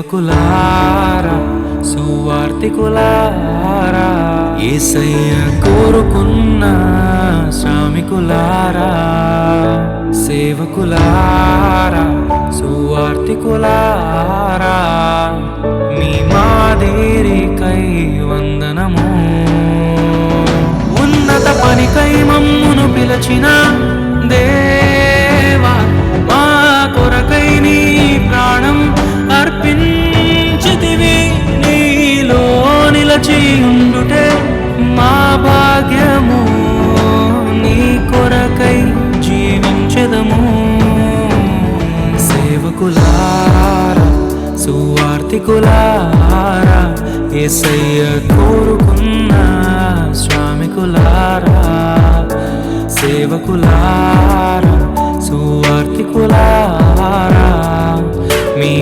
సేవకులారా సువార్తికులారా యేసయ్య కోరుకున్న శ్రామికులారా సేవకులారా సువార్తికులారా మీ మాదిరికై వందనము ఉన్నత పనికై మమ్మును పిలచిన దేవా మా కొరకై నీ ప్రాణం అర్పించితివి నీలో నిలచి ఉండుటే మా భాగ్యము నీ కొరకై జీవించెదము సేవకులారా సువార్తికులారా యేసయ్య కోరుకున్న శ్రామికులారా సేవకులారా సువార్తికులారా మీ